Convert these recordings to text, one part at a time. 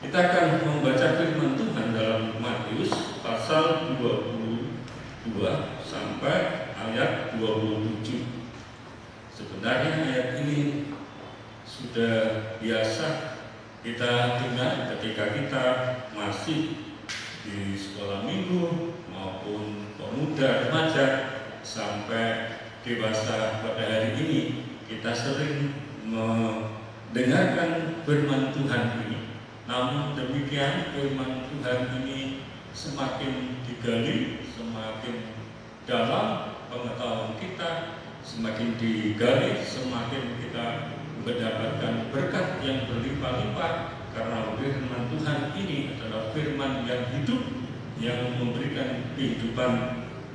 Kita akan membaca firman Tuhan dalam Matius pasal 22 sampai ayat 27. Sebenarnya ayat ini sudah biasa kita dengar ketika kita masih di sekolah minggu maupun pemuda remaja sampai dewasa. Pada hari ini kita sering mendengarkan firman Tuhan ini. Namun demikian firman Tuhan ini semakin digali, semakin dalam pengetahuan kita, semakin digali, semakin kita mendapatkan berkat yang berlimpah-limpah, karena firman Tuhan ini adalah firman yang hidup, yang memberikan kehidupan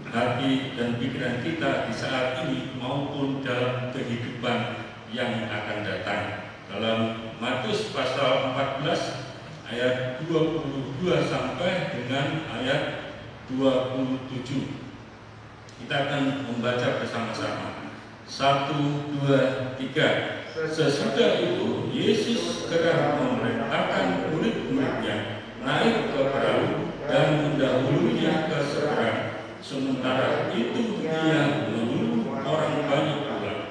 hati dan pikiran kita di saat ini maupun dalam kehidupan yang akan datang. Dalam Matius pasal 14 ayat 22 sampai dengan ayat 27. Kita akan membaca bersama-sama. 1, 2, 3. Sesudah itu Yesus segera memerintahkan murid-muridnya naik ke perahu dan mendahulunya ke seberang. Sementara itu dia menyuruh orang banyak pulang.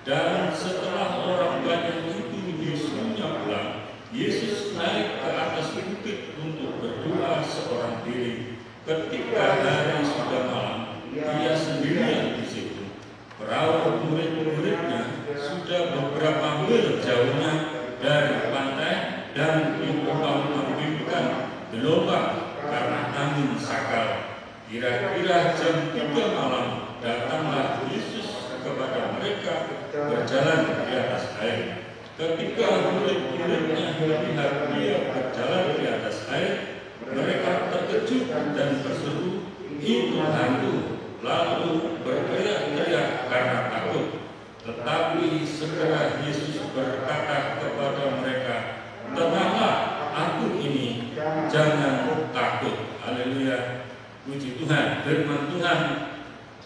Dan setelah orang banyak itu disuruhnya pulang, Yesus naik ke atas bukit untuk berdoa seorang diri. Ketika hari sudah malam, dia sendirian di situ. Perahu murid-muridnya sudah beberapa mil jauhnya dari pantai dan diperlukan gelombang karena angin sakal. Kira-kira jam 3 malam datanglah Yesus kepada mereka berjalan di atas air. Ketika murid-muridnya melihat dia berjalan di atas air, mereka terkejut dan berseru, "Itu hantu!" lalu berteriak-teriak karena takut. Tetapi segera Yesus berkata kepada mereka, "Tenanglah, aku ini, jangan takut." Haleluya, puji Tuhan. Firman Tuhan,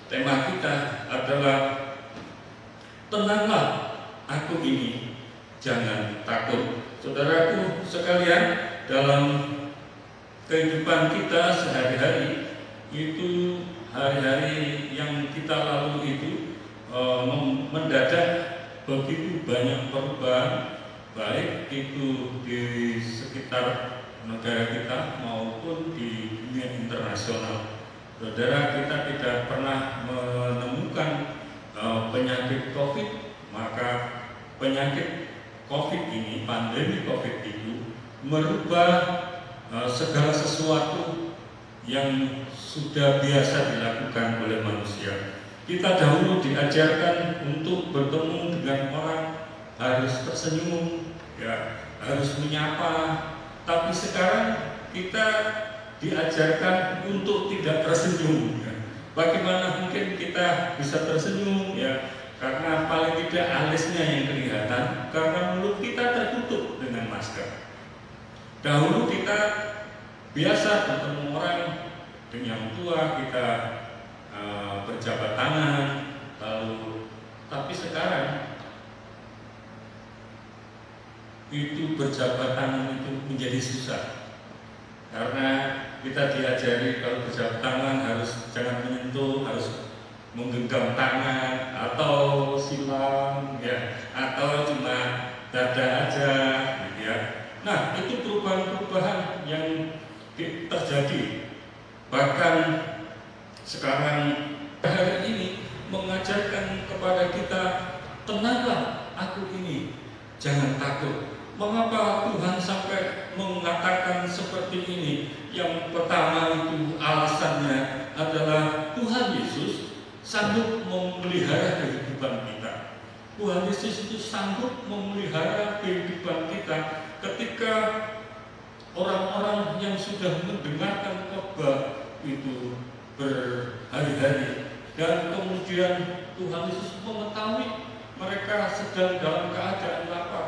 tema kita adalah tenanglah, aku ini, jangan takut. Saudaraku sekalian, dalam kehidupan kita sehari-hari, itu hari-hari yang kita lalui itu mendadak begitu banyak perubahan, baik itu di sekitar negara kita maupun di dunia internasional. Saudara, kita tidak pernah menemukan penyakit COVID, maka penyakit COVID ini, pandemi COVID itu merubah segala sesuatu yang sudah biasa dilakukan oleh manusia. Kita dahulu diajarkan untuk bertemu dengan orang harus tersenyum, ya, harus menyapa. Tapi sekarang kita diajarkan untuk tidak tersenyum. Ya. Bagaimana mungkin kita bisa tersenyum? Ya, karena paling tidak alisnya yang kelihatan, karena mulut kita tertutup dengan masker. Dahulu kita biasa bertemu orang yang tua kita berjabat tangan, tapi sekarang itu berjabat tangan itu menjadi susah, karena kita diajari kalau berjabat tangan harus jangan menyentuh, harus menggenggam tangan atau silang ya, atau cuma dada aja gitu ya. Nah, itu perubahan-perubahan yang terjadi. Bahkan sekarang hari ini mengajarkan kepada kita, tenanglah, aku ini, jangan takut. Mengapa Tuhan sampai mengatakan seperti ini? Yang pertama itu alasannya adalah Tuhan Yesus sanggup memelihara kehidupan kita. Tuhan Yesus itu sanggup memelihara kehidupan kita ketika orang-orang yang sudah mendengarkan khotbah itu berhari-hari, dan kemudian Tuhan Yesus mengetahui mereka sedang dalam keadaan lapar,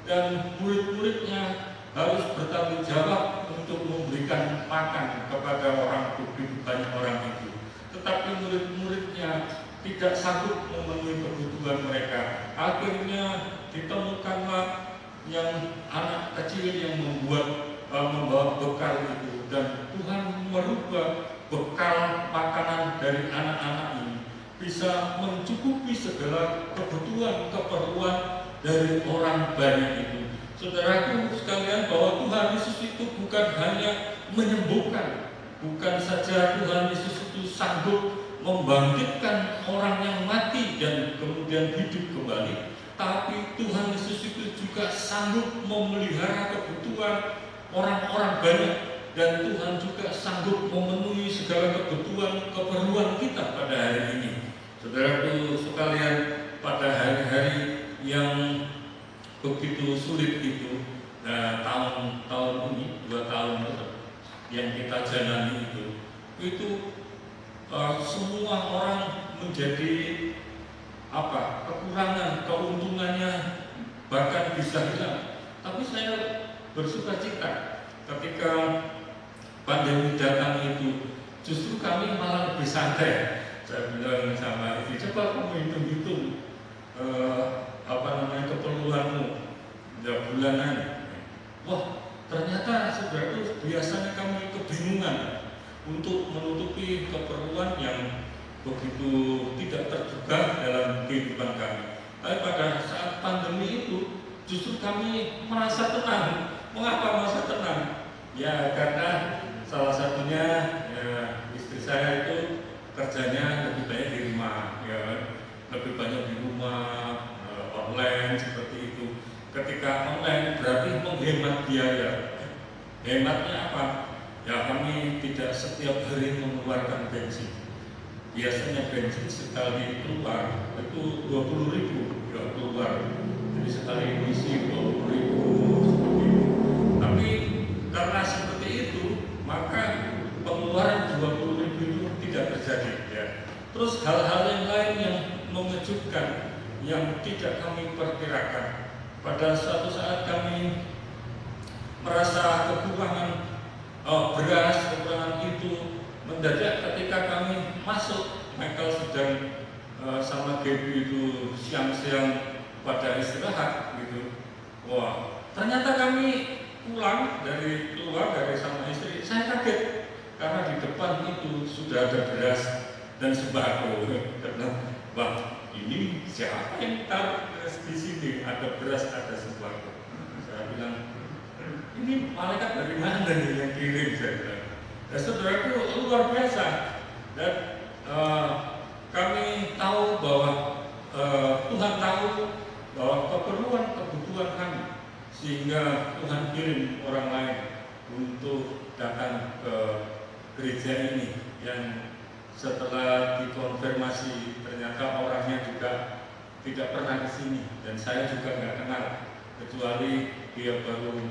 dan murid-muridnya harus bertanggung jawab untuk memberikan makan kepada orang begitu banyak orang itu. Tetapi murid-muridnya tidak sanggup memenuhi kebutuhan mereka. Akhirnya ditemukanlah yang anak kecil yang membawa bekal itu, dan Tuhan merubah bekal makanan dari anak-anak ini bisa mencukupi segala kebutuhan dari orang banyak itu. Saudaraku sekalian, bahwa Tuhan Yesus itu bukan hanya menyembuhkan, bukan saja Tuhan Yesus itu sanggup membangkitkan orang yang mati dan kemudian hidup kembali, tapi Tuhan Yesus itu juga sanggup memelihara kebutuhan orang-orang banyak, dan Tuhan juga sanggup memenuhi segala keperluan kita pada hari ini. Saudaraku sekalian, pada hari-hari yang begitu sulit itu, tahun ini, 2 tahun yang kita jalani itu semua orang menjadi kekurangan, keuntungannya bahkan bisa hilang. Tapi saya bersuka cita ketika pandemi datang itu, justru kami malah lebih santai. Saya bilang sama istri, coba kamu hitung-hitung keperluanmu bulanan. Wah, ternyata saudara, biasanya kami kebingungan untuk menutupi keperluan yang begitu tidak terduga dalam kehidupan kami. Tapi pada saat pandemi itu justru kami merasa tenang. Mengapa merasa tenang? Ya karena salah satunya istri saya itu kerjanya lebih banyak di rumah, ya, lebih banyak di rumah, online seperti itu. Ketika online berarti menghemat biaya. Hematnya apa? Ya kami tidak setiap hari mengeluarkan bensin. Biasanya bensin sekali keluar itu 20.000 ya keluar. Jadi sekali isi 20.000. Tapi karena seperti itu, maka pengeluaran 20.000 itu tidak terjadi. Ya. Terus hal-hal yang lain yang mengejutkan, yang tidak kami perkirakan. Pada suatu saat kami merasa kekurangan beras, kekurangan itu mendadak ketika kami masuk. Michael sedang sama Gaby itu siang-siang pada istirahat gitu. Wah, ternyata kami pulang keluar dari sama istri, saya kaget karena di depan itu sudah ada beras dan sembako. Karena wah, ini siapa yang taruh beras di sini? Ada beras, ada sembako. Saya bilang, ini malaikat dari mana nih yang kirim? Saya bilang. Dan saudaraku, luar biasa. Dan kami tahu bahwa Tuhan tahu bahwa kebutuhan kami, sehingga Tuhan kirim orang lain untuk datang ke gereja ini, yang setelah dikonfirmasi ternyata orangnya juga tidak pernah ke sini, dan saya juga nggak kenal, kecuali dia baru,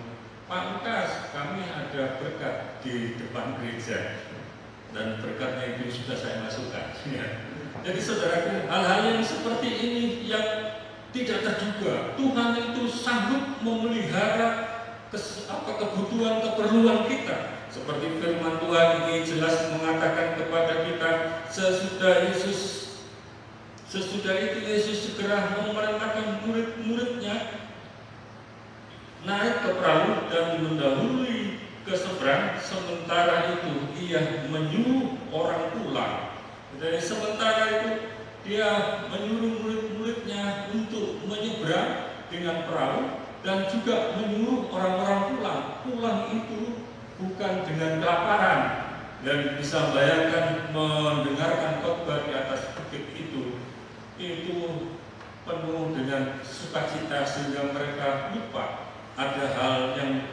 Pak Lukas, kami ada berkat di depan gereja, dan berkatnya itu sudah saya masukkan. Jadi saudaraku, hal-hal yang seperti ini yang tidak terduga, Tuhan itu sanggup memelihara keperluan kita, Seperti firman Tuhan ini jelas mengatakan kepada kita, sesudah itu Yesus segera memerintahkan murid-muridnya naik ke perahu dan mendahului ke seberang. Sementara itu ia menyuruh orang pulang. Jadi sementara itu dia menyuruh murid-muridnya untuk menyeberang dengan perahu dan juga menyuruh orang-orang pulang. Pulang itu bukan dengan kelaparan, dan bisa bayangkan mendengarkan khotbah di atas bukit itu penuh dengan sukacita sehingga mereka lupa ada hal yang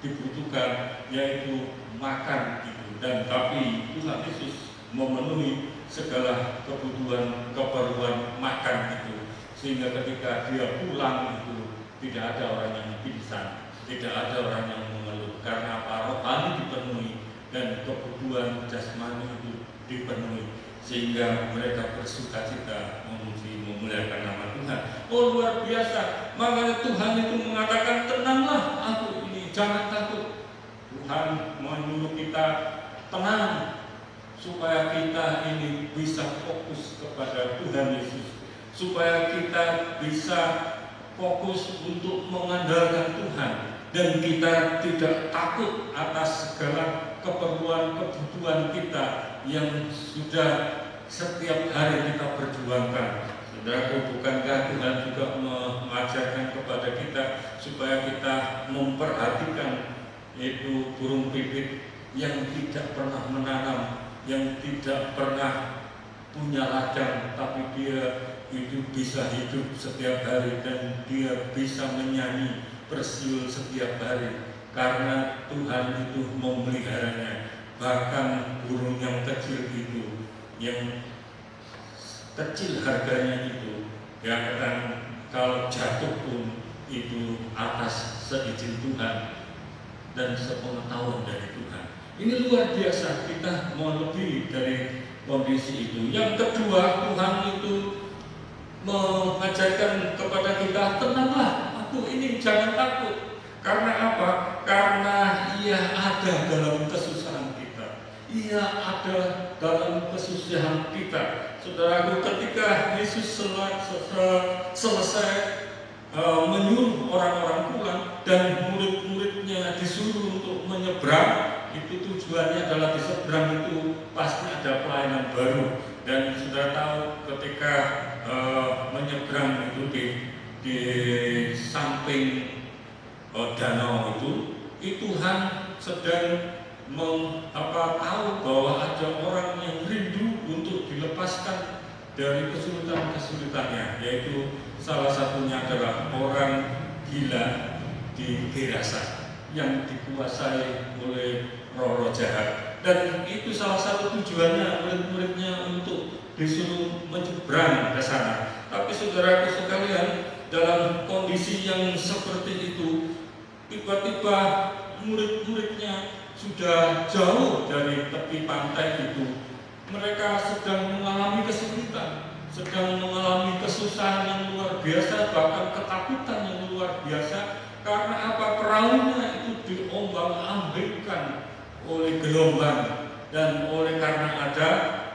dibutuhkan, yaitu makan itu. Dan tapi Tuhan Yesus memenuhi segala kebutuhan makan itu, sehingga ketika dia pulang itu tidak ada orang yang pingsan, tidak ada orang yang mengeluh, karena apa? Rohani dipenuhi dan kebutuhan jasmani itu dipenuhi, sehingga mereka bersukacita memuji memuliakan nama Tuhan. Oh, luar biasa. Makanya Tuhan itu mengatakan, tenanglah aku ini, jangan takut. Tuhan menyuruh kita tenang supaya kita ini bisa fokus kepada Tuhan Yesus, supaya kita bisa fokus untuk mengandalkan Tuhan, dan kita tidak takut atas segala kebutuhan kita yang sudah setiap hari kita perjuangkan. Saudara, bukankah Tuhan juga mengajarkan kepada kita supaya kita memperhatikan yaitu burung pipit yang tidak pernah menanam, yang tidak pernah punya ladang, tapi dia bisa hidup setiap hari, dan dia bisa menyanyi bersiul setiap hari karena Tuhan itu memeliharanya. Bahkan burung yang kecil itu, yang kecil harganya itu, ya kan, kalau jatuh pun itu atas seizin Tuhan dan sepengetahuan dari Tuhan. Ini luar biasa, kita mau lebih dari kondisi itu. Yang kedua, Tuhan itu mengajarkan kepada kita, tenanglah aku ini, jangan takut. Karena apa? Karena ia ada dalam kesusahan kita. Ia ada dalam kesusahan kita. Saudaraku, ketika Yesus selesai menyuruh orang-orang pulang dan murid-muridnya disuruh untuk menyeberang, itu tujuannya adalah di seberang itu pasti ada pelayanan baru. Dan sudah tahu ketika menyeberang itu di samping danau itu Tuhan sedang tahu bahwa ada orang yang rindu untuk dilepaskan dari kesulitan-kesulitannya, yaitu salah satunya adalah orang gila di Gerasa yang dikuasai oleh roh-roh jahat. Dan itu salah satu tujuannya murid-muridnya untuk disuruh menyeberang ke sana. Tapi saudaraku sekalian, dalam kondisi yang seperti itu, tiba-tiba murid-muridnya sudah jauh dari tepi pantai itu. Mereka sedang mengalami kesulitan, sedang mengalami kesusahan yang luar biasa, bahkan ketakutan yang luar biasa. Karena apa? Perahunya itu diombang-ambingkan oleh gelombang dan karena ada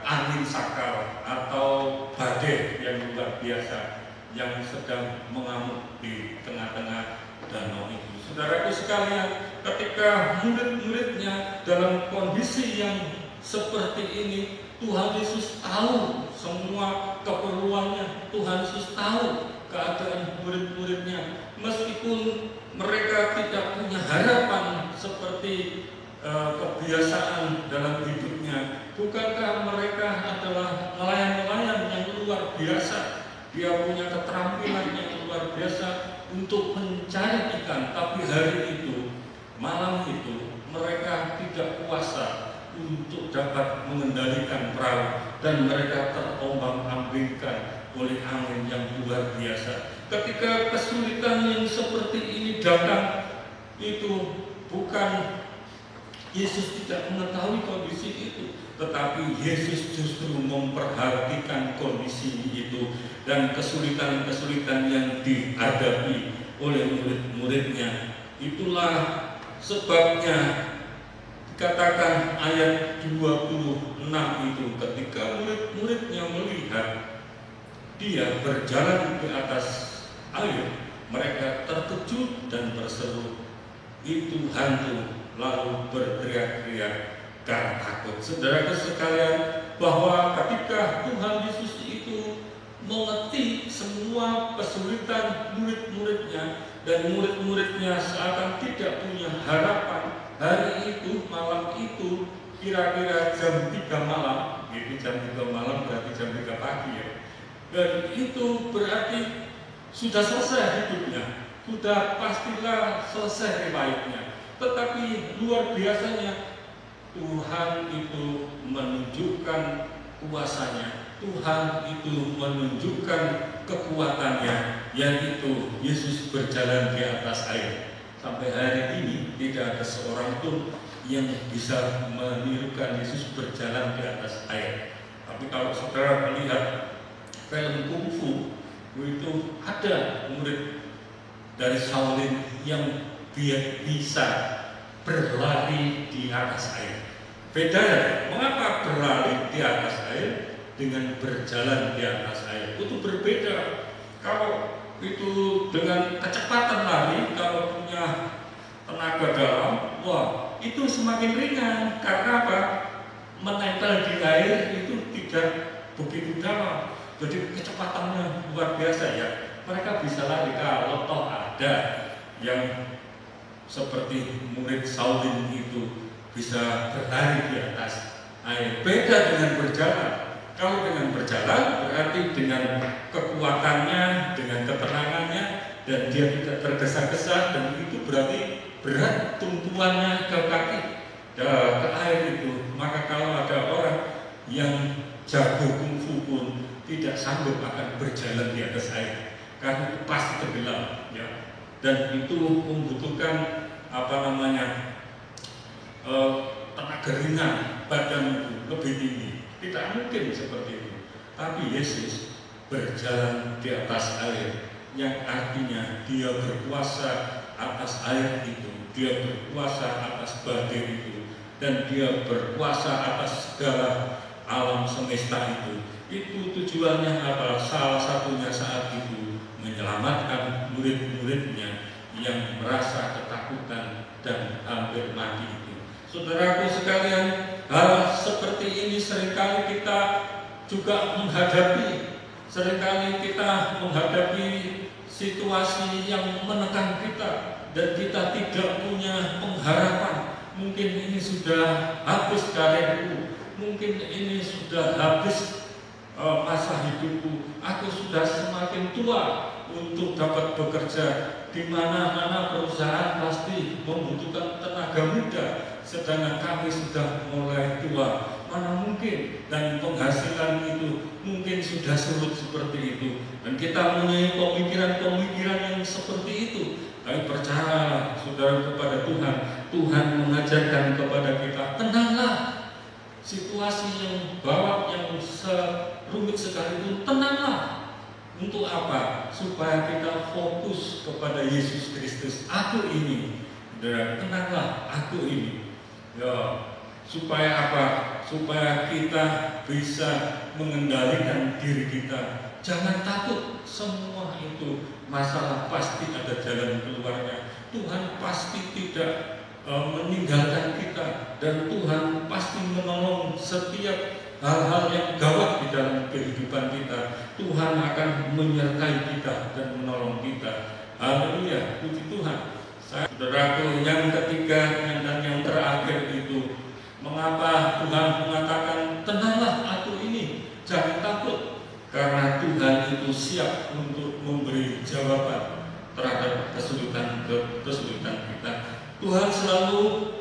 angin sakal atau badai yang luar biasa yang sedang mengamuk di tengah-tengah danau itu. Saudaraku sekalian, ketika murid-muridnya dalam kondisi yang seperti ini, Tuhan Yesus tahu semua keperluannya. Tuhan Yesus tahu keadaan murid-muridnya, meskipun mereka tidak punya harapan seperti kebiasaan dalam hidupnya. Bukankah mereka adalah nelayan-nelayan yang luar biasa? Dia punya keterampilan yang luar biasa untuk mencari ikan, tapi hari itu, malam itu, mereka tidak kuasa untuk dapat mengendalikan perahu, dan mereka terombang-ambingkan oleh angin yang luar biasa. Ketika kesulitan yang seperti ini datang, itu bukan Yesus tidak mengetahui kondisi itu, tetapi Yesus justru memperhatikan kondisi itu dan kesulitan-kesulitan yang dihadapi oleh murid-muridnya. Itulah sebabnya dikatakan ayat 26 itu, ketika murid-muridnya melihat dia berjalan di atas air, mereka terkejut dan berseru, "Itu hantu," lalu berteriak-teriak karena takut. Saudara sekalian, bahwa ketika Tuhan Yesus itu mengerti semua kesulitan murid-muridnya, dan murid-muridnya seakan tidak punya harapan, hari itu, malam itu, kira-kira jam 3 malam, itu jam 3 malam berarti jam 3 pagi ya, dan itu berarti sudah selesai hidupnya, sudah pastilah selesai riwayatnya. Tetapi luar biasanya, Tuhan itu menunjukkan kuasanya, Tuhan itu menunjukkan kekuatannya, yaitu Yesus berjalan di atas air. Sampai hari ini tidak ada seorang pun yang bisa menirukan Yesus berjalan di atas air. Tapi kalau saudara melihat film kungfu, itu ada murid dari Shaolin yang dia bisa berlari di atas air. Beda ya, mengapa berlari di atas air dengan berjalan di atas air? Itu berbeda. Kalau itu dengan kecepatan lari, kalau punya tenaga dalam, wah itu semakin ringan. Karena apa? Menempel di air itu tidak begitu dalam. Jadi kecepatannya luar biasa ya. Mereka bisa lari. Kalau toh ada yang seperti murid Shaolin itu bisa berlari di atas air. Beda dengan berjalan. Kalau dengan berjalan berarti dengan kekuatannya, dengan ketenangannya, dan dia tidak tergesa-gesa, dan itu berarti berat tumpuannya ke kaki, ke air itu. Maka kalau ada orang yang jago kungfu pun tidak sanggup akan berjalan di atas air, karena itu pasti tenggelam ya. Dan itu membutuhkan tenaga ringan, badan itu lebih tinggi. Tidak mungkin seperti itu. Tapi Yesus berjalan di atas air, yang artinya dia berkuasa atas air itu, dia berkuasa atas badai itu, dan dia berkuasa atas segala alam semesta itu. Itu tujuannya apa? Salah satunya saat itu menyelamatkan murid-muridnya yang merasa ketakutan dan hampir mati itu. Saudaraku sekalian, hal seperti ini seringkali kita juga menghadapi. Seringkali kita menghadapi situasi yang menekan kita, dan kita tidak punya pengharapan. Mungkin ini sudah habis karirku, mungkin ini sudah habis masa hidupku, aku sudah semakin tua untuk dapat bekerja. Di mana-mana perusahaan pasti membutuhkan tenaga muda, sedangkan kami sudah mulai tua. Mana mungkin, dan penghasilan itu mungkin sudah surut seperti itu, dan kita punya pemikiran-pemikiran yang seperti itu. Tapi percaya saudara kepada Tuhan, Tuhan mengajarkan kepada kita, tenanglah. Situasi yang gawat, yang serumit sekalipun, tenanglah. Untuk apa? Supaya kita fokus kepada Yesus Kristus. Aku ini, saudara, tenanglah, aku ini. Ya, supaya apa? Supaya kita bisa mengendalikan diri kita. Jangan takut, semua itu masalah pasti ada jalan keluarnya. Tuhan pasti tidak meninggalkan kita, dan Tuhan pasti menolong setiap hal-hal yang gawat di dalam kehidupan kita. Tuhan akan menyertai kita dan menolong kita. Haleluya, puji Tuhan. Saudaraku, yang ketiga dan yang terakhir itu, mengapa Tuhan mengatakan, tenanglah aku ini, jangan takut. Karena Tuhan itu siap untuk memberi jawaban terhadap kesulitan kita. Tuhan selalu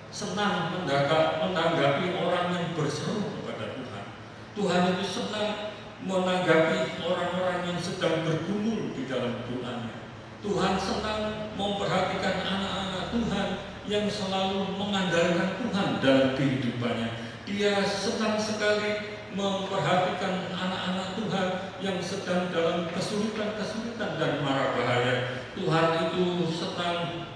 senang menanggapi orang yang berseru kepada Tuhan. Tuhan itu senang menanggapi orang-orang yang sedang bergumul di dalam doanya. Tuhan senang memperhatikan anak-anak Tuhan yang selalu mengandalkan Tuhan dalam kehidupannya. Dia senang sekali memperhatikan anak-anak Tuhan yang sedang dalam kesulitan dan mara bahaya. Tuhan itu senang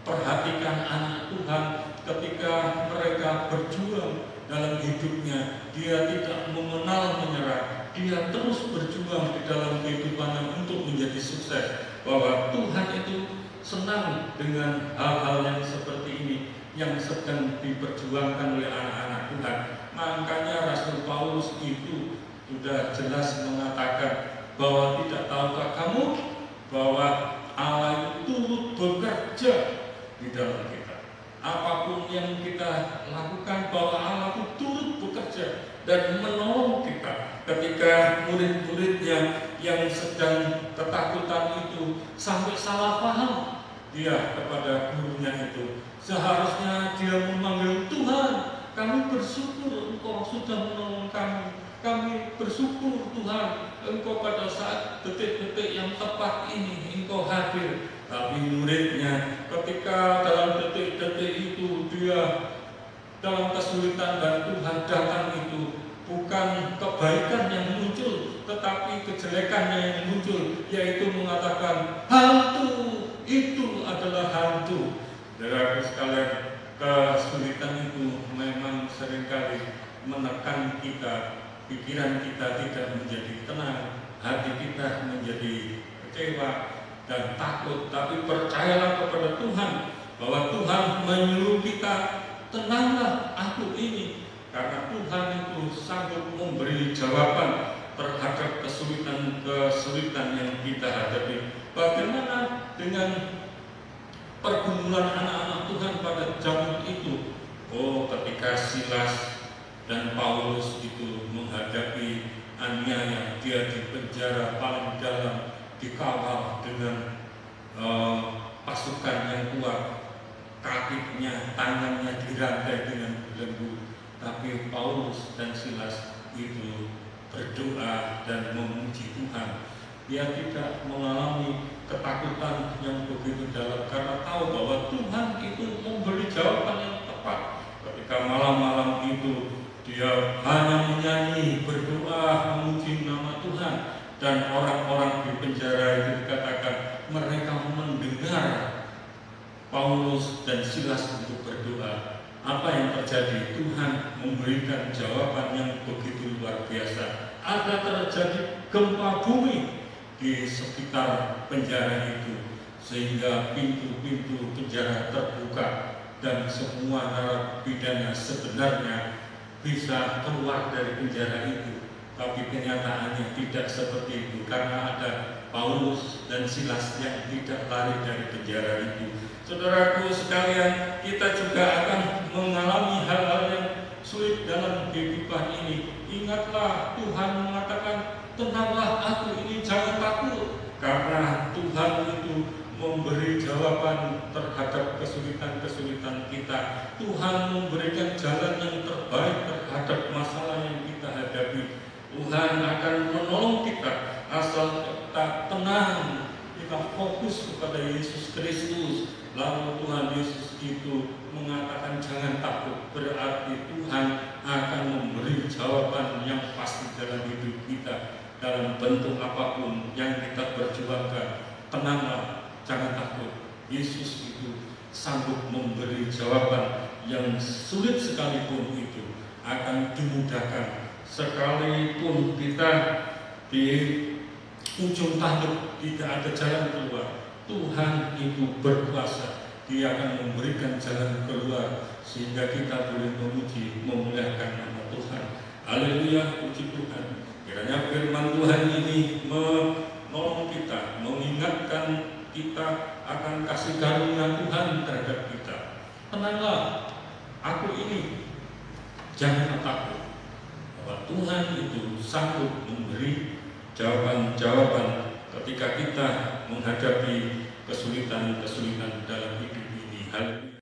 Perhatikan anak Tuhan ketika mereka berjuang dalam hidupnya, dia tidak mengenal menyerah, dia terus berjuang di dalam kehidupannya untuk menjadi sukses. Bahwa Tuhan itu senang dengan hal-hal yang seperti ini yang sedang diperjuangkan oleh anak-anak Tuhan. Makanya Rasul Paulus itu sudah jelas mengatakan bahwa tidak tahukah kamu bahwa Allah itu turut bekerja di dalam kita. Apapun yang kita lakukan, bahwa Allah itu turut bekerja dan menolong kita. Ketika murid-muridnya yang sedang ketakutan itu sampai salah paham dia kepada gurunya itu, seharusnya dia memanggil Tuhan, kami bersyukur Engkau sudah menolong kami. Kami bersyukur Tuhan, Engkau pada saat detik-detik yang tepat ini Engkau hadir. Tapi muridnya ketika dalam detik-detik itu dia dalam kesulitan dan Tuhan datang itu, bukan kebaikan yang muncul, tetapi kejelekannya yang muncul, yaitu mengatakan hantu, itu adalah hantu. Saudara sekalian, kesulitan itu memang seringkali menekan kita. Pikiran kita tidak menjadi tenang, hati kita menjadi kecewa dan takut. Tapi percayalah kepada Tuhan bahwa Tuhan menyuruh kita, tenanglah aku ini, karena Tuhan itu sanggup memberi jawaban terhadap kesulitan-kesulitan yang kita hadapi. Bagaimana dengan pergumulan anak-anak Tuhan pada zaman itu? Oh, ketika Silas dan Paulus itu menghadapi aniaya, dia di penjara paling dalam, dikawal dengan pasukan yang kuat, kakinya, tangannya dirantai dengan belenggu. Tapi Paulus dan Silas itu berdoa dan memuji Tuhan. Dia tidak mengalami ketakutan yang begitu dalam, karena tahu bahwa Tuhan itu memberi jawaban yang tepat. Ketika malam-malam itu dia hanya menyanyi, berdoa, memuji nama Tuhan, dan orang-orang di penjara itu dikatakan mereka mendengar Paulus dan Silas untuk berdoa. Apa yang terjadi? Tuhan memberikan jawaban yang begitu luar biasa. Ada terjadi gempa bumi di sekitar penjara itu, sehingga pintu-pintu penjara terbuka dan semua narapidana sebenarnya bisa keluar dari penjara itu. Tapi kenyataannya tidak seperti itu, karena ada Paulus dan Silas yang tidak lari dari penjara itu. Saudaraku sekalian, kita juga akan mengalami hal-hal yang sulit dalam kehidupan ini. Ingatlah, Tuhan mengatakan, tenanglah aku ini, jangan takut, karena Tuhan itu memberi jawaban terhadap kesulitan-kesulitan kita. Tuhan memberikan jalan yang terbaik terhadap masalah yang kita hadapi. Tuhan akan menolong kita asal kita tenang, kita fokus kepada Yesus Kristus. Lalu Tuhan Yesus itu mengatakan jangan takut, berarti Tuhan akan memberi jawaban yang pasti dalam hidup kita, dalam bentuk apapun yang kita perjuangkan. Tenanglah, jangan takut. Yesus itu sanggup memberi jawaban yang sulit sekalipun itu akan dimudahkan. Sekalipun kita di ujung tanduk tidak ada jalan keluar, Tuhan itu berkuasa. Dia akan memberikan jalan keluar sehingga kita boleh memuji, memuliakan nama Tuhan. Haleluya, puji Tuhan. Kiranya firman Tuhan ini menolong kita, mengingatkan kita akan kasih karunia Tuhan terhadap kita. Tenanglah, aku ini, jangan takut, bahwa Tuhan itu sanggup memberi jawaban-jawaban ketika kita menghadapi kesulitan-kesulitan dalam hidup ini. Haleluya.